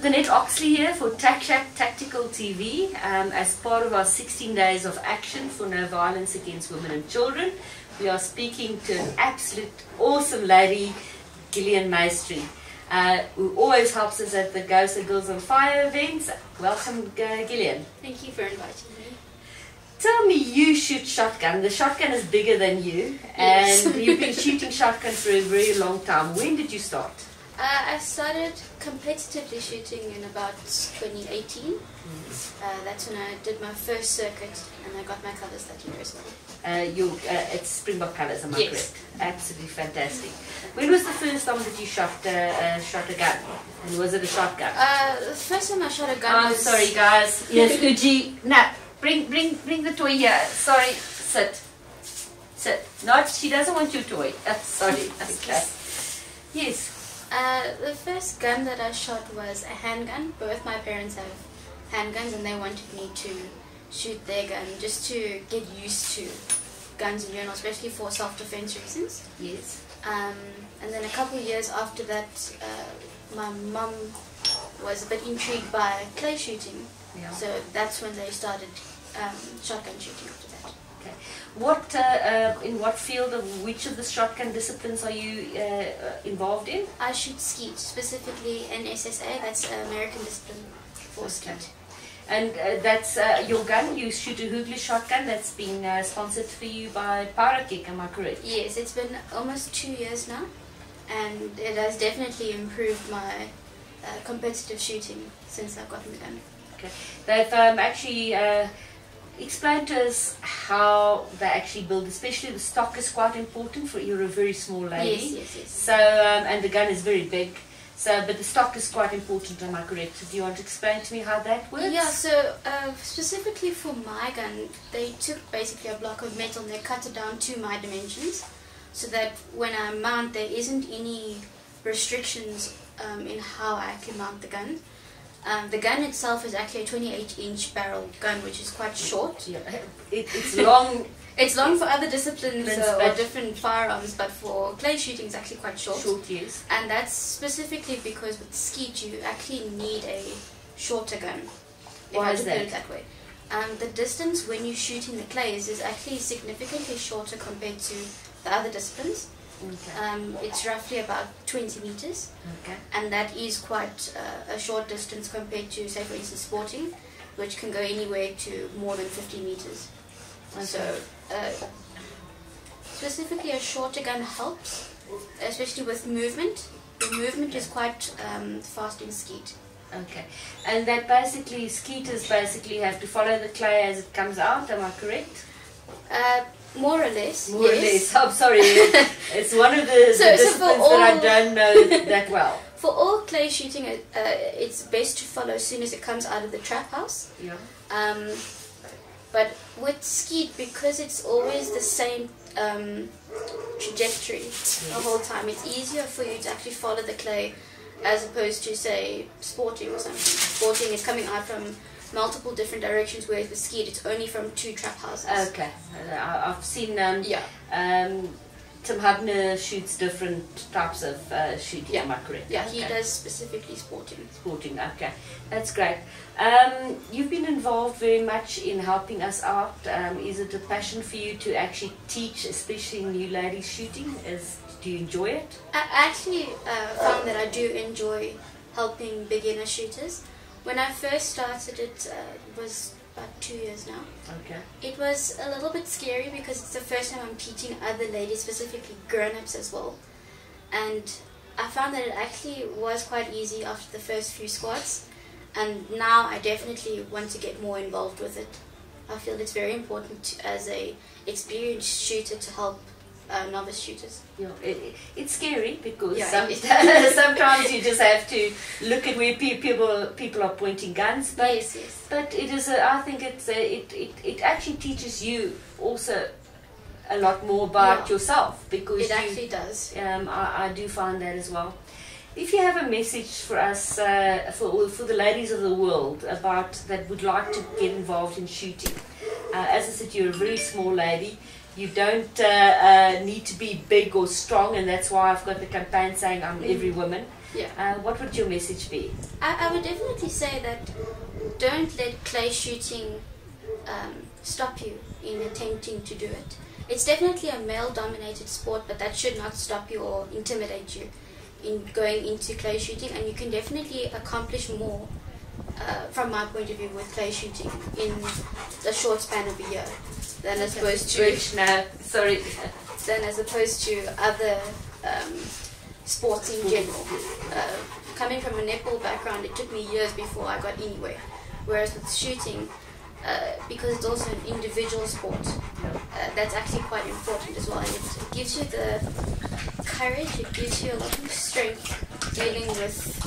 Lynette Oxley here for SHAC Tactical TV as part of our 16 days of action for no violence against women and children. We are speaking to an absolute awesome lady, Gillian Maistry, who always helps us at the GOSA Girls on Fire events. Welcome, Gillian. Thank you for inviting me. Tell me, you shoot shotgun. The shotgun is bigger than you, Yes. and you've been shooting shotgun for a very long time. When did you start? I started competitively shooting in about 2018. That's when I did my first circuit and I got my colours that year as well. It's Springbok colours, am I Yes. correct? Absolutely fantastic. When was the first time that you shot a gun? And was it a shotgun? The first time I shot a gun was... sorry guys. Yes, Uji. No, bring the toy here. Sorry, sit. Not, she doesn't want your toy. Sorry. Okay. Yes. The first gun that I shot was a handgun. Both my parents have handguns and they wanted me to shoot their gun just to get used to guns in general, especially for self-defense reasons. Yes. And then a couple of years after that, my mum was a bit intrigued by clay shooting. Yeah. So that's when they started shotgun shooting after that. Okay. In what field of which of the shotgun disciplines are you involved in? I shoot skeet, specifically in SSA, that's American discipline for skeet. And that's your gun, you shoot a Hoogley shotgun that's been sponsored for you by Parakick, am I correct? Yes, it's been almost 2 years now, and it has definitely improved my competitive shooting since I've gotten the gun. Okay. They've actually explained to us how they actually build, especially the stock is quite important for you're a very small lady. Yes. So, and the gun is very big. So, but the stock is quite important, am I correct? Do you want to explain to me how that works? Yeah, so specifically for my gun, they took basically a block of metal and they cut it down to my dimensions so that when I mount there isn't any restrictions in how I can mount the gun. The gun itself is actually a 28-inch barrel gun, which is quite short. Yeah. It's long. It's long for other disciplines or different firearms, but for clay shooting it's actually quite short. Short, yes. And that's specifically because with skeet you actually need a shorter gun. Why is If I put that? it that way. The distance when you're shooting the clays is actually significantly shorter compared to the other disciplines. Okay. It's roughly about 20 meters. Okay. And that is quite a short distance compared to, say for instance, sporting, which can go anywhere to more than 50 meters. Okay. So, specifically a shorter gun helps, especially with movement. The movement is quite fast in skeet. Okay. And that basically, skeeters basically have to follow the clay as it comes out, am I correct? More or less. More or less. I'm sorry. It's one of the disciplines that I don't know that well. For all clay shooting, it's best to follow as soon as it comes out of the trap house. Yeah. But with skeet, because it's always the same trajectory the whole time, it's easier for you to actually follow the clay as opposed to, say, sporting or something. Sporting is coming out from multiple different directions, whereas with skeet, it's only from 2 trap houses. Okay. I've seen Tim Hubner shoots different types of shooting, am I correct? Yeah, okay. he does specifically sporting. Sporting, okay. That's great. You've been involved very much in helping us out. Is it a passion for you to actually teach, especially new ladies shooting? Do you enjoy it? I actually found that I do enjoy helping beginner shooters. When I first started it was about 2 years now. Okay. It was a little bit scary because it's the first time I'm teaching other ladies, specifically grown-ups as well. And I found that it actually was quite easy after the first few squads. And now I definitely want to get more involved with it. I feel it's very important as a experienced shooter to help novice shooters. Yeah, it's scary because Yeah, sometimes you just have to look at where people are pointing guns. But Yes. but it is I think it actually teaches you also a lot more about yourself because It actually does. I do find that as well. If you have a message for us, for the ladies of the world that would like to get involved in shooting, as I said, you're a very small lady. You don't need to be big or strong, and that's why I've got the campaign saying I'm every woman. Yeah. What would your message be? I would definitely say that don't let clay shooting stop you in attempting to do it. It's definitely a male-dominated sport, but that should not stop you or intimidate you in going into clay shooting, and you can definitely accomplish more from my point of view with clay shooting in a short span of a year than as opposed to other sports in general. Coming from a netball background, it took me years before I got anywhere, whereas with shooting, because it's also an individual sport, that's actually quite important as well, and it gives you the courage, it gives you a lot of strength dealing with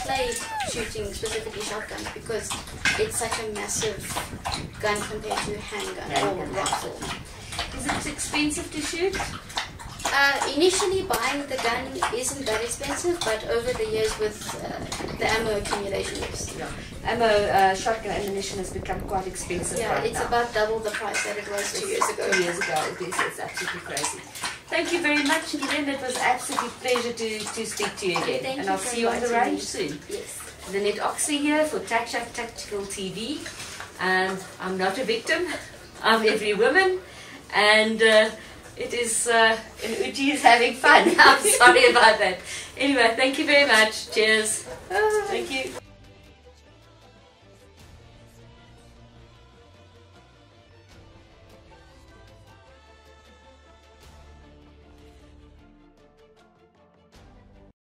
clay shooting, specifically shotguns, because it's such a massive gun compared to a handgun or rifle. Is it expensive to shoot? Initially buying the gun isn't that expensive, but over the years with the ammo accumulation, yes. Yeah. Ammo, shotgun ammunition has become quite expensive right it's now. about double the price that it was 2 years ago. 2 years ago, it's absolutely crazy. Thank you very much, Gillian. It was absolutely pleasure to speak to you again. Thank and you I'll see you on the range soon. Yes. Lynette Oxley here for SHAC Tactical TV. I'm not a victim. I'm every woman. And it is, Uti is having fun. I'm sorry about that. Anyway, thank you very much. Cheers. Thank you.